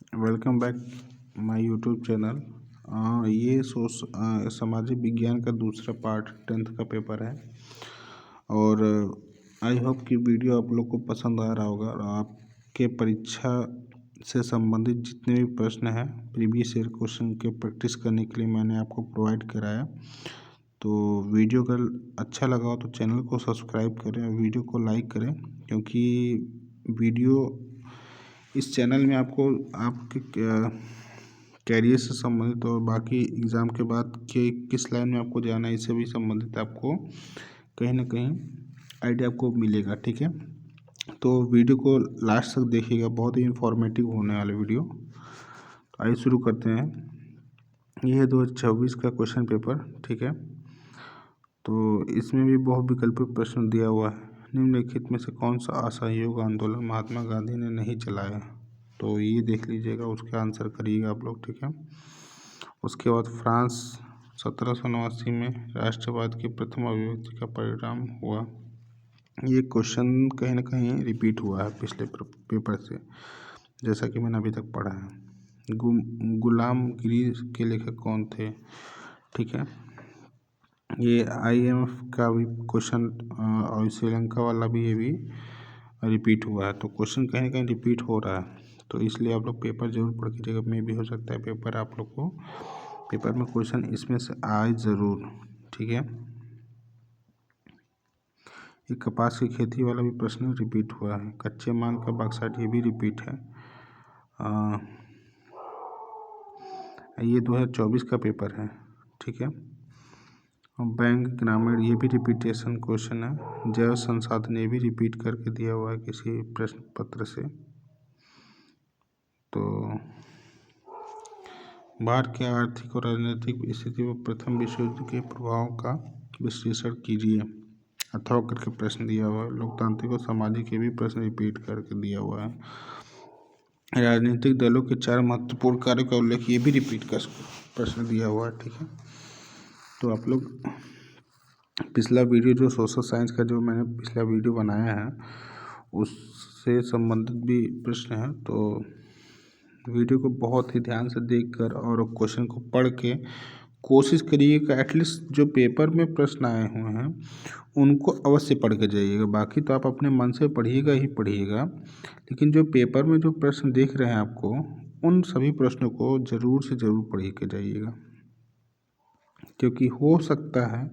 Welcome back my YouTube channel. ये सामाजिक विज्ञान का दूसरा पार्ट 10th का पेपर है और आई होप कि वीडियो आप लोग को पसंद आ रहा होगा और आपके परीक्षा से संबंधित जितने भी प्रश्न हैं प्रीवियस ईयर क्वेश्चन के प्रैक्टिस करने के लिए मैंने आपको प्रोवाइड कराया। तो वीडियो अगर अच्छा लगा हो तो चैनल को सब्सक्राइब करें और वीडियो को लाइक करें, क्योंकि वीडियो इस चैनल में आपको आपके कैरियर से संबंधित और बाकी एग्ज़ाम के बाद के किस लाइन में आपको जाना है इससे भी संबंधित आपको कहीं ना कहीं आइडिया आपको मिलेगा। ठीक है, तो वीडियो को लास्ट तक देखिएगा, बहुत ही इंफॉर्मेटिव होने वाला वीडियो। तो आइए शुरू करते हैं। यह है 2024 का क्वेश्चन पेपर। ठीक है, तो इसमें भी बहुविकल्पीय प्रश्न दिया हुआ है। निम्नलिखित में से कौन सा असहयोग आंदोलन महात्मा गांधी ने नहीं चलाया? तो ये देख लीजिएगा, उसका आंसर करिएगा आप लोग। ठीक है, उसके बाद फ्रांस 1789 में राष्ट्रवाद की प्रथम अभिव्यक्ति का परिणाम हुआ। ये क्वेश्चन कहीं ना कहीं रिपीट हुआ है पिछले पेपर से, जैसा कि मैंने अभी तक पढ़ा है। गुलाम गिरी के लेखक कौन थे? ठीक है, ये IMF का भी क्वेश्चन और श्रीलंका वाला भी ये भी रिपीट हुआ है। तो क्वेश्चन कहीं ना कहीं रिपीट हो रहा है, तो इसलिए आप लोग पेपर जरूर पढ़ कीजिएगा। में भी हो सकता है पेपर आप लोग को पेपर में क्वेश्चन इसमें से आए ज़रूर। ठीक है, ये कपास की खेती वाला भी प्रश्न रिपीट हुआ है। कच्चे माल का बॉक्साइट ये भी रिपीट है। ये 2024 का पेपर है। ठीक है, बैंक ग्रामीण ये भी रिपीटेशन क्वेश्चन है। जैव संसाधन ये भी रिपीट करके दिया हुआ है किसी प्रश्न पत्र से। तो भारत के आर्थिक और राजनीतिक स्थिति पर प्रथम विश्व युद्ध के प्रभाव का विश्लेषण कीजिए अथवा करके प्रश्न दिया हुआ है। लोकतांत्रिक और सामाजिक ये भी प्रश्न रिपीट करके दिया हुआ है। राजनीतिक दलों के 4 महत्वपूर्ण कार्यों का उल्लेख ये भी रिपीट कर प्रश्न दिया हुआ है। ठीक है, तो आप लोग पिछला वीडियो जो सोशल साइंस का जो मैंने पिछला वीडियो बनाया है उससे संबंधित भी प्रश्न है, तो वीडियो को बहुत ही ध्यान से देखकर और क्वेश्चन को पढ़ के कोशिश करिएगा एटलीस्ट जो पेपर में प्रश्न आए हुए हैं उनको अवश्य पढ़ के जाइएगा। बाकी तो आप अपने मन से पढ़िएगा ही पढ़िएगा, लेकिन जो पेपर में जो प्रश्न देख रहे हैं आपको उन सभी प्रश्नों को ज़रूर से ज़रूर पढ़ के जाइएगा, क्योंकि हो सकता है,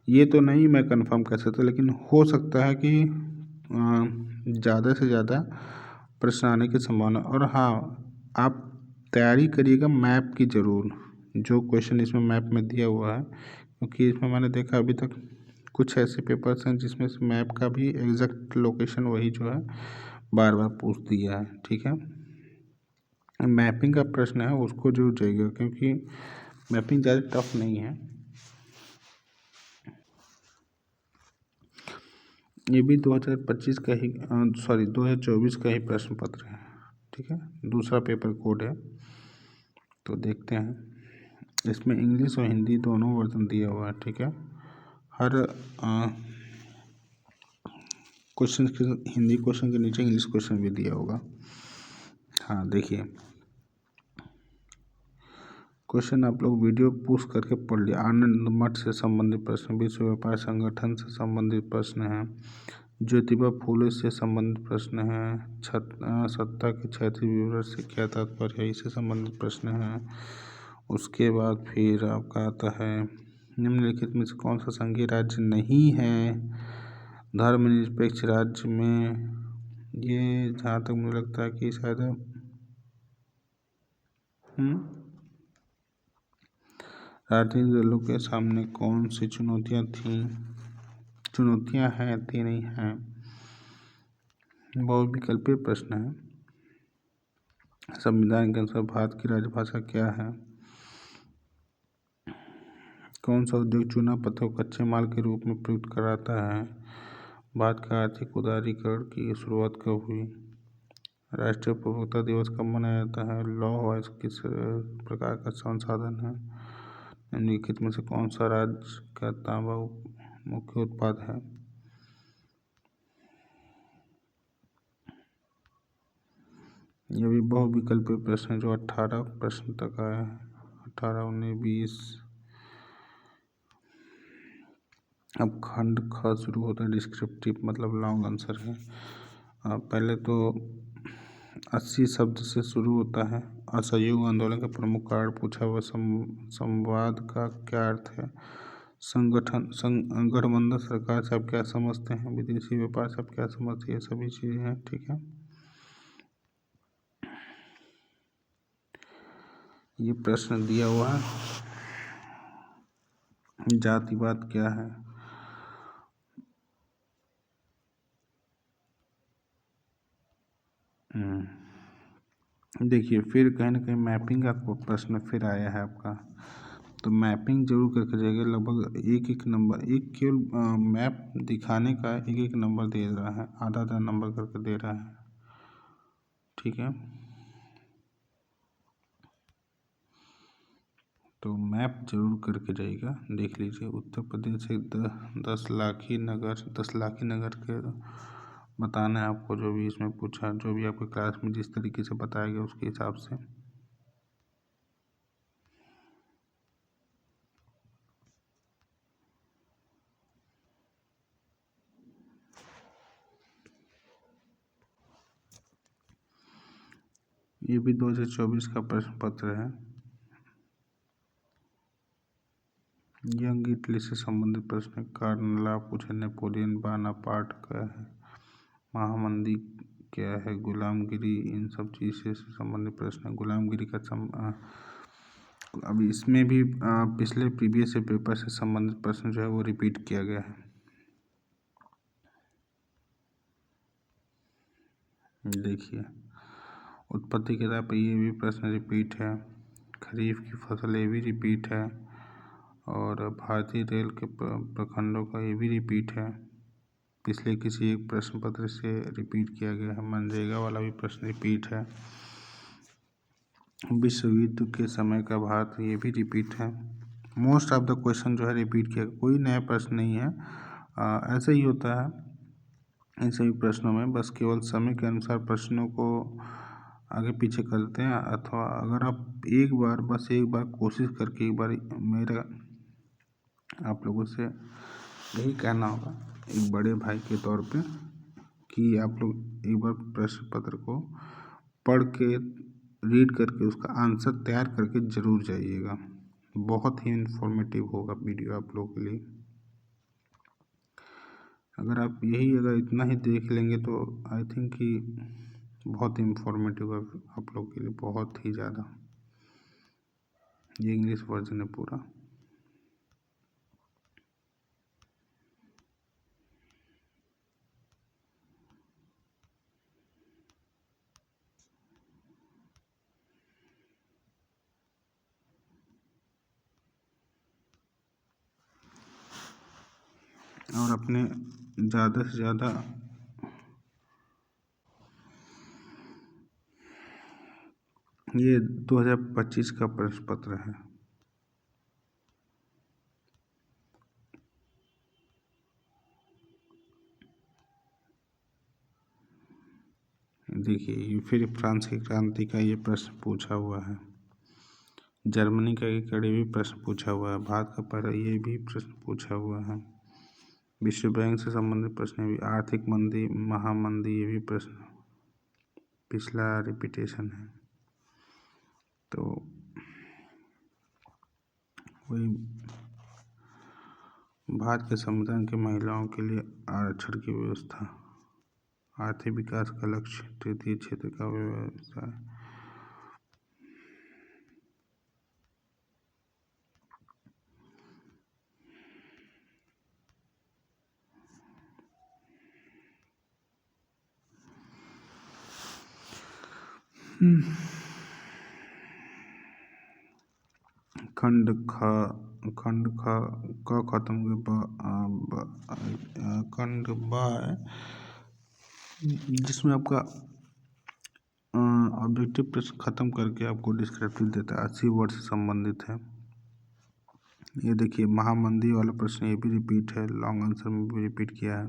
ये तो नहीं मैं कंफर्म कर सकता, लेकिन हो सकता है कि ज़्यादा से ज़्यादा प्रश्न आने की संभावना। और हाँ, आप तैयारी करिएगा मैप की ज़रूर, जो क्वेश्चन इसमें मैप में दिया हुआ है, क्योंकि इसमें मैंने देखा अभी तक कुछ ऐसे पेपर्स हैं जिसमें से मैप का भी एग्जैक्ट लोकेशन वही जो है बार बार पूछ दिया है। ठीक है, मैपिंग का प्रश्न है उसको जरूर जाइएगा, क्योंकि मैपिंग ज़्यादा टफ नहीं है। ये भी 2025 का ही 2024 का ही प्रश्न पत्र है। ठीक है, दूसरा पेपर कोड है। तो देखते हैं, इसमें इंग्लिश और हिंदी दोनों वर्जन दिया हुआ है। ठीक है, हर क्वेश्चन के हिंदी क्वेश्चन के नीचे इंग्लिश क्वेश्चन भी दिया होगा। हाँ देखिए, क्वेश्चन आप लोग वीडियो पूछ करके पढ़ लिया। आनंद मठ से संबंधित प्रश्न, विश्व व्यापार संगठन से संबंधित प्रश्न है, ज्योतिबा फूले से संबंधित प्रश्न है, सत्ता के क्षैतिज विवरण से क्या तात्पर्य है, इससे संबंधित प्रश्न है। उसके बाद फिर आपका आता है निम्नलिखित में से कौन सा संघीय राज्य नहीं है धर्मनिरपेक्ष राज्य में। ये जहाँ तक मुझे लगता है कि शायद राजनीतिक दलों के सामने कौन सी चुनौतियाँ हैं थी नहीं हैं। बहुविकल्पीय प्रश्न है। संविधान के अनुसार भारत की राजभाषा क्या है? कौन सा उद्योग चूना पत्थर को कच्चे माल के रूप में प्रयुक्त कराता है? भारत का आर्थिक उदारीकरण की शुरुआत कब हुई? राष्ट्रीय उपभोक्ता दिवस कब मनाया जाता है? लौह अयस्क किस प्रकार का संसाधन है? निम्नलिखित में से कौन सा राज्य का तांबा मुख्य उत्पाद है? ये भी बहुविकल्पीय प्रश्न है जो 18 प्रश्न तक आया है, 18, 19, 20। अब खंड ख शुरू होता है, डिस्क्रिप्टिव मतलब लॉन्ग आंसर है। पहले तो 80 शब्द से शुरू होता है। असहयोग आंदोलन का प्रमुख कारण पूछा हुआ, संवाद का क्या अर्थ है, गठबंधन सरकार से आप क्या समझते हैं, विदेशी व्यापार से आप क्या समझते हैं, ये सभी चीज़ें हैं। ठीक है, ये प्रश्न दिया हुआ है। जातिवाद क्या है, देखिए फिर कहीं ना कहीं मैपिंग का प्रश्न फिर आया है आपका, तो मैपिंग जरूर करके जाइए। लगभग एक एक नंबर, एक केवल मैप दिखाने का एक एक नंबर दे रहा है, आधा आधा नंबर करके दे रहा है। ठीक है, तो मैप जरूर करके जाइएगा, देख लीजिए। उत्तर प्रदेश से 10 लाखी नगर के बताना है आपको, जो भी इसमें पूछा, जो भी आपके क्लास में जिस तरीके से बताया गया उसके हिसाब से। ये भी 2024 का प्रश्न पत्र है। यंग इटली से संबंधित प्रश्न, कार्नला पूछे, नेपोलियन बानापार्ट क्या है, महामंदी क्या है, गुलामगिरी, इन सब चीज़ से संबंधित प्रश्न। गुलामगिरी का अब इसमें भी पिछले प्रीवियस पेपर से संबंधित प्रश्न जो है वो रिपीट किया गया है। देखिए उत्पत्ति के आधार पर ये भी प्रश्न रिपीट है, खरीफ की फसल ये भी रिपीट है, और भारतीय रेल के प्रखंडों का ये भी रिपीट है, पिछले किसी एक प्रश्न पत्र से रिपीट किया गया है। मनरेगा वाला भी प्रश्न रिपीट है। विश्व युद्ध के समय का भारत, ये भी रिपीट है। मोस्ट ऑफ द क्वेश्चन जो है रिपीट किया, कोई नया प्रश्न नहीं है। ऐसे ही होता है इन सभी प्रश्नों में, बस केवल समय के अनुसार प्रश्नों को आगे पीछे करते हैं। अथवा अगर आप एक बार, बस एक बार कोशिश करके, एक बार मेरा आप लोगों से यही कहना होगा एक बड़े भाई के तौर पे, कि आप लोग एक बार प्रश्न पत्र को पढ़ के, रीड करके, उसका आंसर तैयार करके ज़रूर जाइएगा। बहुत ही इन्फॉर्मेटिव होगा वीडियो आप लोगों के लिए। अगर इतना ही देख लेंगे तो आई थिंक कि बहुत इन्फॉर्मेटिव है आप लोग के लिए, बहुत ही ज़्यादा। ये इंग्लिश वर्जन है पूरा। और अपने ज़्यादा से ज़्यादा ये 2025 का प्रश्न पत्र है। देखिए ये फिर फ्रांस की क्रांति का ये प्रश्न पूछा हुआ है, जर्मनी का एक कड़ी भी प्रश्न पूछा हुआ है, भारत का पहला ये भी प्रश्न पूछा हुआ है, विश्व बैंक से संबंधित प्रश्न भी, आर्थिक मंदी, महामंदी, ये भी प्रश्न पिछला रिपीटेशन है। तो वही भारत के संविधान के महिलाओं के लिए आरक्षण की व्यवस्था, आर्थिक विकास का लक्ष्य, तृतीय क्षेत्र का व्यवसाय। खंड ख क खत्म खंड ब है, जिसमें आपका ऑब्जेक्टिव प्रश्न खत्म करके आपको डिस्क्रिप्टिव देता है, 80 वर्ड से संबंधित है। ये देखिए महामंदी वाला प्रश्न ये भी रिपीट है, लॉन्ग आंसर में भी रिपीट किया है।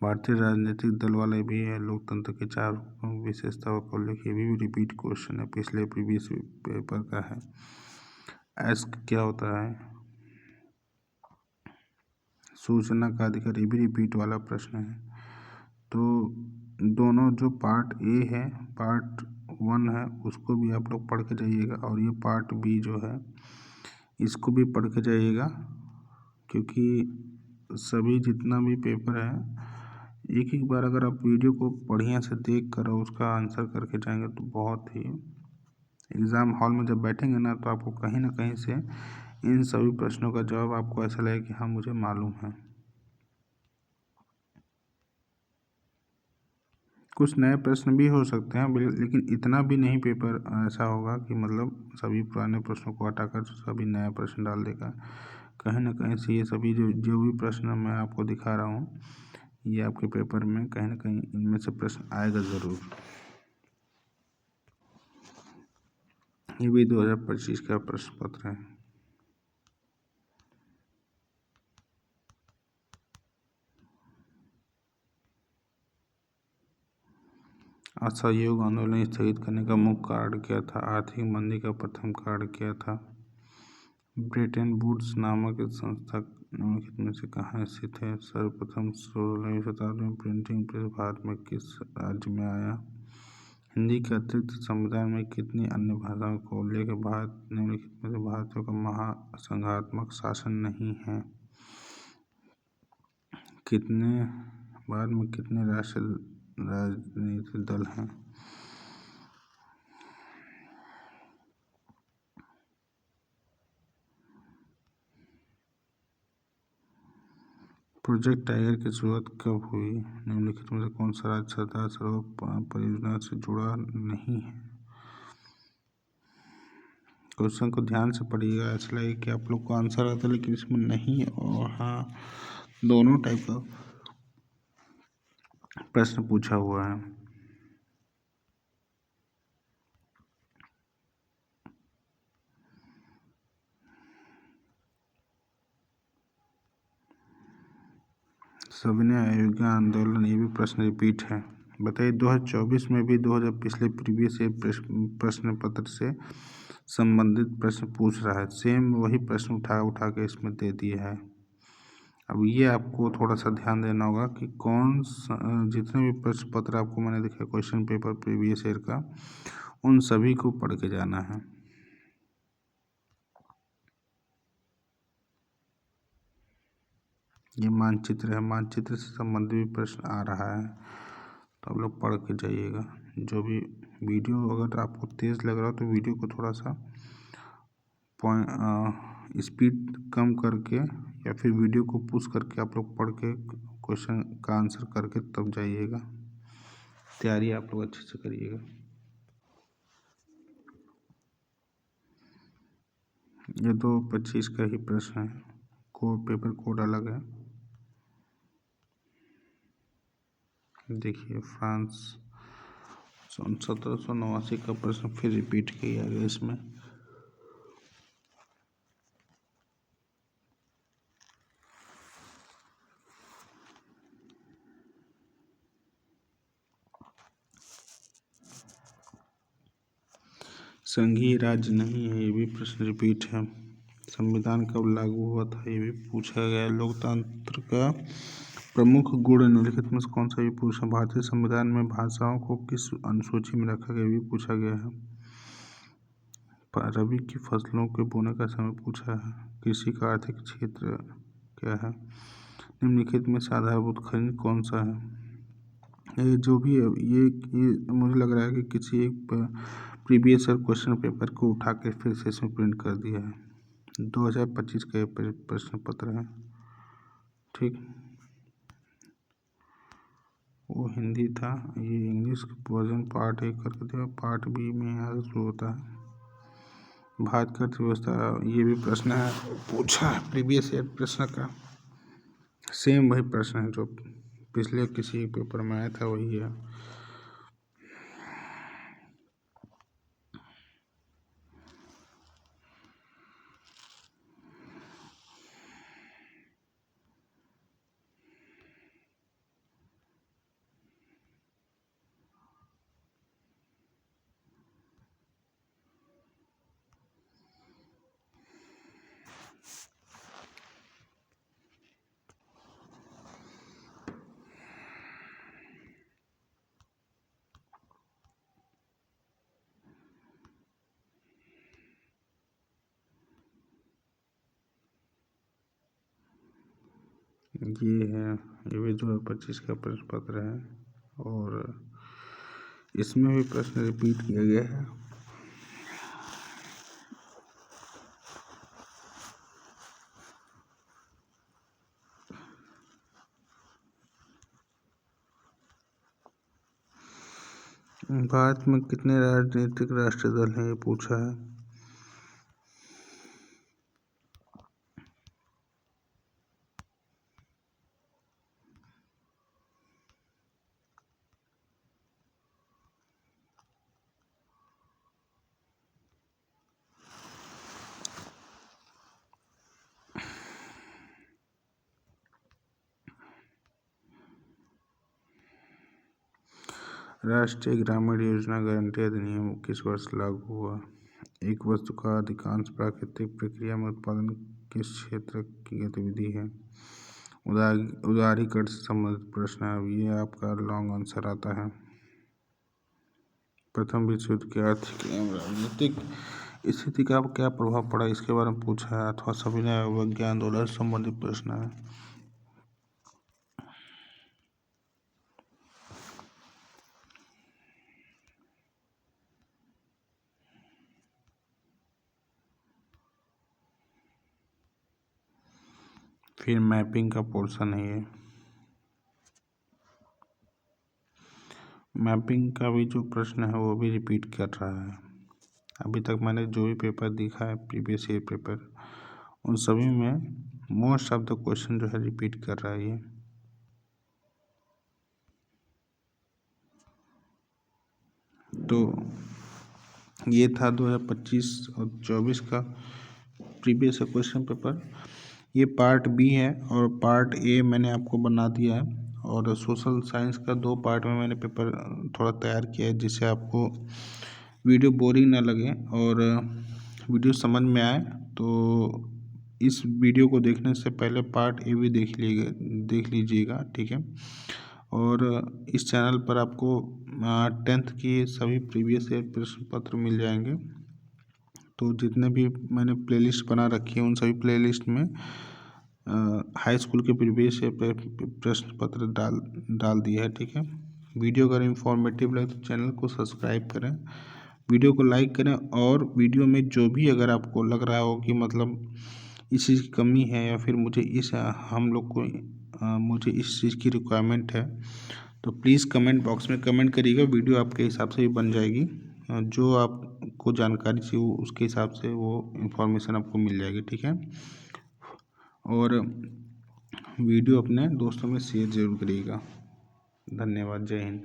भारतीय राजनीतिक दल वाले भी है, लोकतंत्र के 4 विशेषताओं को लिखिए। भी रिपीट क्वेश्चन है, पिछले प्रीवियस पेपर का है। एस्क क्या होता है? सूचना का अधिकार, ये भी रिपीट वाला प्रश्न है। तो दोनों जो पार्ट ए है, पार्ट 1 है, उसको भी आप लोग पढ़ के जाइएगा, और ये पार्ट बी जो है इसको भी पढ़ के जाइएगा, क्योंकि सभी जितना भी पेपर है एक एक बार अगर आप वीडियो को बढ़िया से देख कर और उसका आंसर करके जाएंगे तो बहुत ही एग्ज़ाम हॉल में जब बैठेंगे ना तो आपको कहीं ना कहीं से इन सभी प्रश्नों का जवाब आपको ऐसा लगेगा कि हाँ मुझे मालूम है। कुछ नए प्रश्न भी हो सकते हैं, लेकिन इतना भी नहीं पेपर ऐसा होगा कि मतलब सभी पुराने प्रश्नों को हटाकर सभी नया प्रश्न डाल देगा। कहीं ना कहीं से ये सभी जो भी प्रश्न मैं आपको दिखा रहा हूँ ये आपके पेपर में कहीं ना कहीं इनमें से प्रश्न आएगा ज़रूर। ये भी 2025 का प्रश्न पत्र है। असहयोग आंदोलन स्थगित करने का मुख्य कारण क्या था? आर्थिक मंदी का प्रथम कारण क्या था? ब्रेटन वुड्स नामक इस संस्था निम्नलिखित में से कहाँ स्थित है? सर्वप्रथम 16वीं शताब्दी में प्रिंटिंग प्रेस भारत में किस राज्य में आया? हिंदी के अतिरिक्त संविधान में कितनी अन्य भाषाओं का उल्लेख है? भारत निम्नलिखित में से भारतीयों का महासंघात्मक शासन नहीं है? कितने भारत में कितने राष्ट्रीय राजनीतिक दल हैं? प्रोजेक्ट टाइगर की शुरुआत कब हुई? निम्नलिखित में से कौन सा राज्य सरदार सरोवर परियोजना से जुड़ा नहीं है? क्वेश्चन को ध्यान से पढ़िएगा, ऐसा लगे कि आप लोग को आंसर आता है लेकिन इसमें नहीं और हाँ दोनों टाइप का प्रश्न पूछा हुआ है। सविनय अवज्ञा आंदोलन, ये भी प्रश्न रिपीट है। बताइए 2024 में भी 2000 पिछले प्रीवियस प्रश्न पत्र से संबंधित प्रश्न पूछ रहा है। सेम वही प्रश्न उठा उठा के इसमें दे दिया है। अब ये आपको थोड़ा सा ध्यान देना होगा कि जितने भी प्रश्न पत्र आपको मैंने दिखाया क्वेश्चन पेपर प्रीवियस ईयर का, उन सभी को पढ़ के जाना है। ये मानचित्र है, मानचित्र से संबंधित भी प्रश्न आ रहा है तो आप लोग पढ़ के जाइएगा। जो भी वीडियो अगर आपको तेज़ लग रहा हो तो वीडियो को थोड़ा सा स्पीड कम करके या फिर वीडियो को पुश करके आप लोग पढ़ के क्वेश्चन का आंसर करके तब जाइएगा। तैयारी आप लोग अच्छे से करिएगा। ये 2025 का ही प्रश्न है, पेपर कोड अलग है। देखिए फ्रांस 1789 का प्रश्न फिर रिपीट किया गया इसमें। संघीय राज्य नहीं है, ये भी प्रश्न रिपीट है। संविधान कब लागू हुआ था, ये भी पूछा गया। लोकतंत्र का प्रमुख गुण निम्नलिखित में से कौन सा भी पूछा? भारतीय संविधान में भाषाओं को किस अनुसूची में रखा गया, भी पूछा गया है। रबी की फसलों के बोने का समय पूछा है। कृषि का आर्थिक क्षेत्र क्या है? निम्नलिखित में से आधारभूत खनिज कौन सा है? ये जो भी है ये मुझे लग रहा है कि किसी एक प्रीवियस क्वेश्चन पेपर को उठा के फिर से इसमें प्रिंट कर दिया है। 2025 का प्रश्न पत्र है। ठीक, वो हिंदी था, ये इंग्लिश वर्जन पार्ट ए करके दिया, पार्ट बी में यहाँ से शुरू होता है। भारत की अर्थव्यवस्था, ये भी प्रश्न है पूछा है प्रीवियस ईयर प्रश्न का। सेम वही प्रश्न है जो पिछले किसी पेपर में आया था, वही है। ये है, ये भी 2025 का प्रश्न पत्र है और इसमें भी प्रश्न रिपीट किया गया है। भारत में कितने राजनीतिक राष्ट्रीय दल हैं, ये पूछा है। राष्ट्रीय ग्रामीण योजना गारंटी अधिनियम किस वर्ष लागू हुआ? एक वस्तु का अधिकांश प्राकृतिक प्रक्रिया में उत्पादन किस क्षेत्र की गतिविधि है? उदारीकरण से संबंधित प्रश्न है। अब ये आपका लॉन्ग आंसर आता है। प्रथम विश्व युद्ध की आर्थिक एवं राजनीतिक स्थिति का क्या प्रभाव पड़ा, इसके बारे में पूछा है। अथवा सविनय अवज्ञा आंदोलन से संबंधित प्रश्न है। फिर मैपिंग का पोर्शन है ये। मैपिंग का भी जो प्रश्न है वो भी रिपीट कर रहा है। अभी तक मैंने जो भी पेपर दिखा है प्रीवियस ईयर पेपर, उन सभी में मोस्ट ऑफ द क्वेश्चन जो है रिपीट कर रहा है ये। तो ये था 2025 और 24 का प्रीवियस क्वेश्चन पेपर। ये पार्ट बी है और पार्ट ए मैंने आपको बना दिया है। और सोशल साइंस का 2 पार्ट में मैंने पेपर थोड़ा तैयार किया है, जिससे आपको वीडियो बोरिंग ना लगे और वीडियो समझ में आए। तो इस वीडियो को देखने से पहले पार्ट ए भी देख लीजिएगा, ठीक है। और इस चैनल पर आपको 10th की सभी प्रीवियस ईयर प्रश्न पत्र मिल जाएंगे। तो जितने भी मैंने प्लेलिस्ट बना रखी है उन सभी प्लेलिस्ट में हाई स्कूल के प्रीवियस ईयर प्रश्न पत्र डाल दिया है, ठीक है। वीडियो अगर इंफॉर्मेटिव लगे तो चैनल को सब्सक्राइब करें, वीडियो को लाइक करें और वीडियो में जो भी अगर आपको लग रहा हो कि मतलब इस चीज़ की कमी है या फिर मुझे मुझे इस चीज़ की रिक्वायरमेंट है, तो प्लीज़ कमेंट बॉक्स में कमेंट करिएगा। वीडियो आपके हिसाब से भी बन जाएगी। जो आपको जानकारी चाहिए वो उसके हिसाब से वो इन्फॉर्मेशन आपको मिल जाएगी, ठीक है। और वीडियो अपने दोस्तों में शेयर जरूर करिएगा। धन्यवाद। जय हिंद।